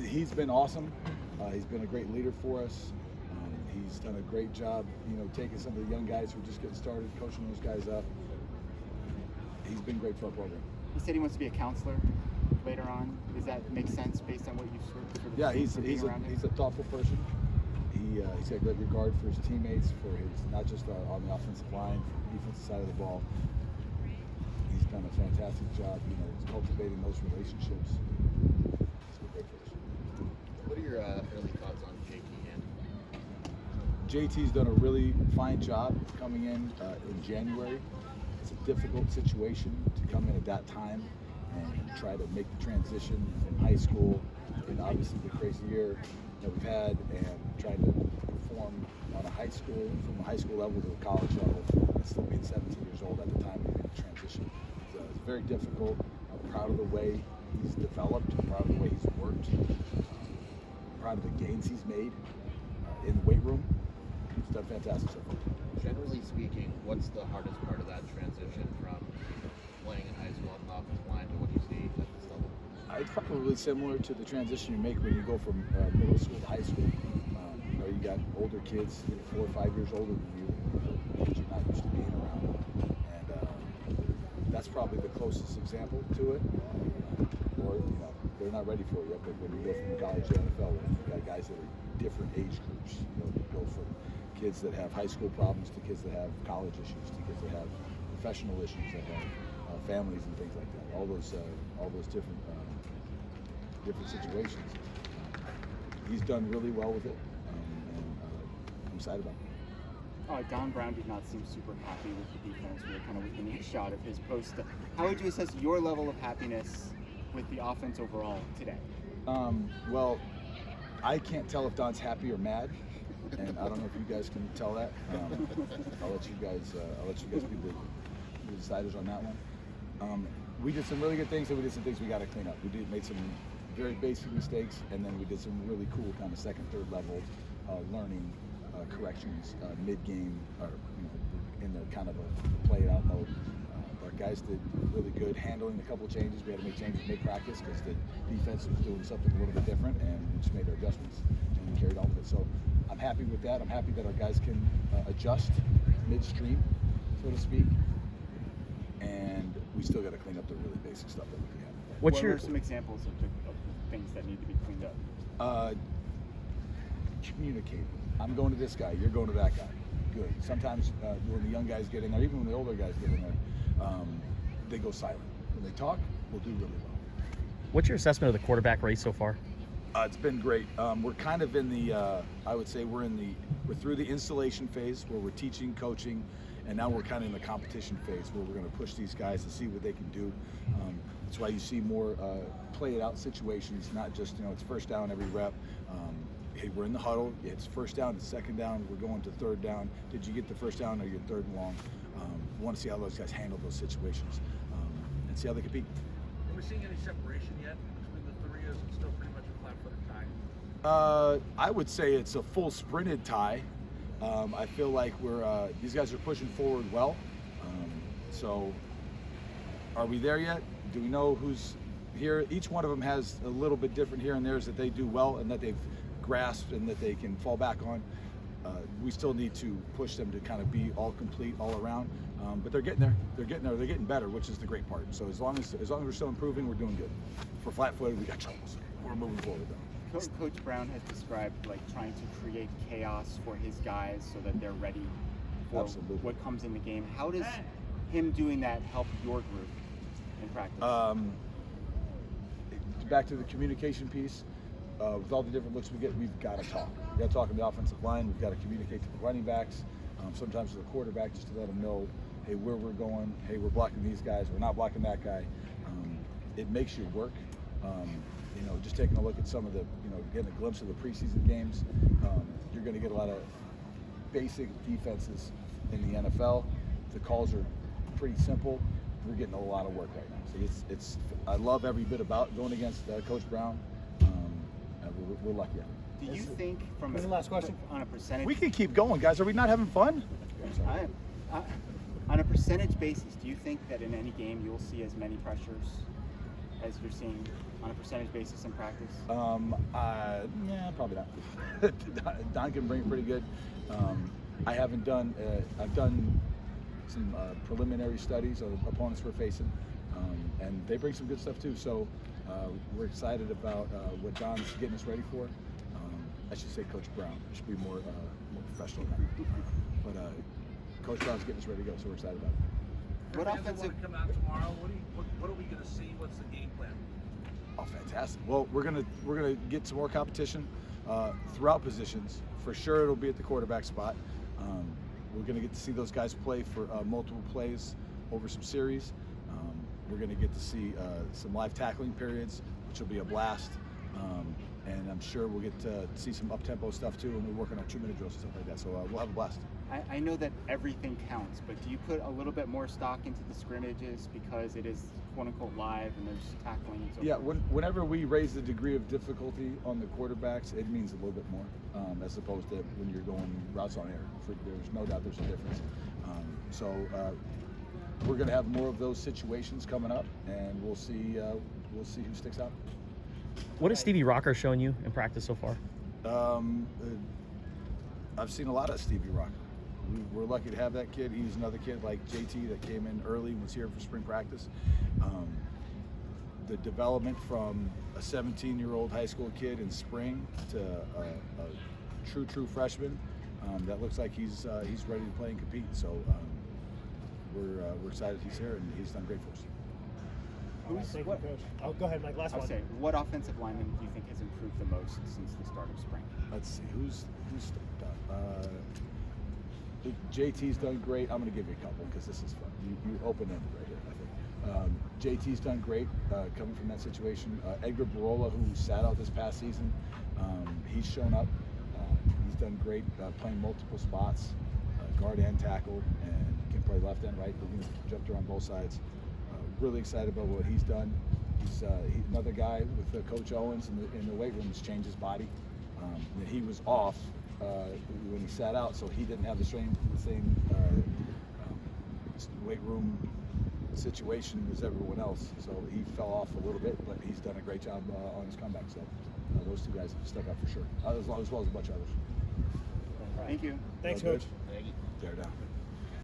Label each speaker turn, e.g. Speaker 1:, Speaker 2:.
Speaker 1: He's been awesome. He's been a great leader for us. He's done a great job, taking some of the young guys who are just getting started, coaching those guys up. He's been great for our program.
Speaker 2: He said he wants to be a counselor later on. Does that make sense based on what you've sort of
Speaker 1: Yeah,
Speaker 2: seen
Speaker 1: he's a thoughtful person. He's got great regard for his teammates, for his not just on the offensive line, for the defensive side of the ball. He's done a fantastic job, cultivating those relationships. It's been great for us.
Speaker 3: What are your early thoughts on JT and?
Speaker 1: JT's done a really fine job coming in January. It's a difficult situation to come in at that time and try to make the transition from high school and obviously the crazy year that we've had and trying to perform on a high school, from a high school level to a college level, and still being 17 years old at the time we made the transition. It's very difficult. I'm proud of the way he's developed, I'm proud of the way he's worked, I'm proud of the gains he's made in the weight room. He's done fantastic so far.
Speaker 3: Generally speaking, what's the hardest part of that transition from playing in high school on the offensive line to what you see at this level?
Speaker 1: It's probably similar to the transition you make when you go from middle school to high school. You got older kids, 4 or 5 years older than you, kids you're not used to being around, and that's probably the closest example to it. Or they're not ready for it yet. But when you go from college to NFL, you got guys that are different age groups. You go from kids that have high school problems to kids that have college issues to kids that have professional issues that have families and things like that. All those different situations. He's done really well with it, and I'm excited about it.
Speaker 2: Don Brown did not seem super happy with the defense. We were kind of within earshot of his post. How would you assess your level of happiness with the offense overall today?
Speaker 1: Well, I can't tell if Don's happy or mad, and I don't know if you guys can tell that. I'll let you guys be the deciders on that one. We did some really good things, and we did some things we got to clean up. We made some very basic mistakes, and then we did some really cool kind of second, third level learning corrections mid-game, or in the kind of a play it out mode. Our guys did really good handling a couple of changes. We had to make changes mid-practice because the defense was doing something a little bit different, and we just made our adjustments and we carried on with it. So I'm happy with that. I'm happy that our guys can adjust midstream, so to speak, and we still got to clean up the really basic stuff that we can have.
Speaker 2: What are some examples of things that need to be cleaned up?
Speaker 1: Communicate. I'm going to this guy, you're going to that guy. Good. Sometimes when the young guys get in there, even when the older guys get in there, they go silent. When they talk, we'll do really well.
Speaker 4: What's your assessment of the quarterback race so far?
Speaker 1: It's been great. We're kind of in the, I would say we're through the installation phase where we're teaching, coaching, and now we're kind of in the competition phase where we're going to push these guys to see what they can do. That's why you see more play it out situations, not just, it's first down every rep. Hey, we're in the huddle, it's first down, it's second down, we're going to third down. Did you get the first down or your third and long? We want to see how those guys handle those situations and see how they compete.
Speaker 5: Are we seeing any separation yet between the three, or is it still pretty much a flat-footed tie?
Speaker 1: I would say it's a full sprinted tie. I feel like these guys are pushing forward well. So are we there yet? Do we know who's here? Each one of them has a little bit different here and there's that they do well and that they've grasped and that they can fall back on. We still need to push them to kind of be all complete all around, but they're getting there. They're getting better, which is the great part. So as long as we're still improving, we're doing good. For flat-footed, we got troubles. We're moving forward though.
Speaker 2: Coach Brown has described trying to create chaos for his guys so that they're ready for
Speaker 1: Absolutely.
Speaker 2: What comes in the game. How does him doing that help your group in practice?
Speaker 1: Back to the communication piece. With all the different looks we get, we've got to talk. We've got to talk on the offensive line. We've got to communicate to the running backs, sometimes to the quarterback, just to let them know, hey, where we're going. Hey, we're blocking these guys. We're not blocking that guy. It makes you work. Just taking a look at some of the, getting a glimpse of the preseason games, you're going to get a lot of basic defenses in the NFL. The calls are pretty simple. We're getting a lot of work right now. So I love every bit about going against Coach Brown. We're lucky.
Speaker 2: Do you think from
Speaker 6: the last question
Speaker 2: on a percentage?
Speaker 1: We can keep going, guys. Are we not having fun?
Speaker 2: On a percentage basis, do you think that in any game you'll see as many pressures as you're seeing on a percentage basis in practice?
Speaker 1: Yeah, probably not. Don can bring it pretty good. I haven't done. I've done some preliminary studies of opponents we're facing, and they bring some good stuff too. So we're excited about what Don's getting us ready for. I should say Coach Brown. I should be more professional than that. But Coach Brown's getting us ready to go, so we're excited about it.
Speaker 2: What
Speaker 5: Fans that
Speaker 2: offensive?
Speaker 5: want to come out tomorrow? What are we going to see? What's the game plan?
Speaker 1: Oh, fantastic! Well, we're gonna get some more competition throughout positions. For sure, it'll be at the quarterback spot. We're gonna get to see those guys play for multiple plays over some series. We're gonna get to see some live tackling periods, which will be a blast. And I'm sure we'll get to see some up-tempo stuff too, and we're working on 2-minute drills and stuff like that. So we'll have a blast.
Speaker 2: I know that everything counts, but do you put a little bit more stock into the scrimmages because it is quote-unquote live and there's tackling and so
Speaker 1: Yeah,
Speaker 2: forth?
Speaker 1: whenever we raise the degree of difficulty on the quarterbacks, it means a little bit more, as opposed to when you're going routes on air. There's no doubt there's a difference. So we're going to have more of those situations coming up, and we'll see who sticks out.
Speaker 4: What has Stevie Rocker shown you in practice so far?
Speaker 1: I've seen a lot of Stevie Rocker. We're lucky to have that kid. He's another kid like JT that came in early and was here for spring practice. The development from a 17-year-old high school kid in spring to a true freshman that looks like he's ready to play and compete. So we're excited he's here, and he's done great for us.
Speaker 6: Thank you, Coach. Oh, go ahead, Mike. Last
Speaker 2: I would
Speaker 6: one.
Speaker 2: say, what offensive lineman do you think has improved the most since the start of spring?
Speaker 1: Let's see who's stepped up. JT's done great. I'm going to give you a couple because this is fun. You open-ended right here, I think. JT's done great coming from that situation. Edgar Barola, who sat out this past season, he's shown up. He's done great playing multiple spots, guard and tackle, and can play left and right. He's jumped around both sides. Really excited about what he's done. He's another guy with Coach Owens in the weight room has changed his body. He was off when he sat out, so he didn't have the same weight room situation as everyone else. So he fell off a little bit, but he's done a great job on his comeback. So those two guys have stuck up for sure, as well as a bunch of others.
Speaker 2: Thank you.
Speaker 6: Thanks,
Speaker 1: Well,
Speaker 6: Coach.
Speaker 1: good. Tear down.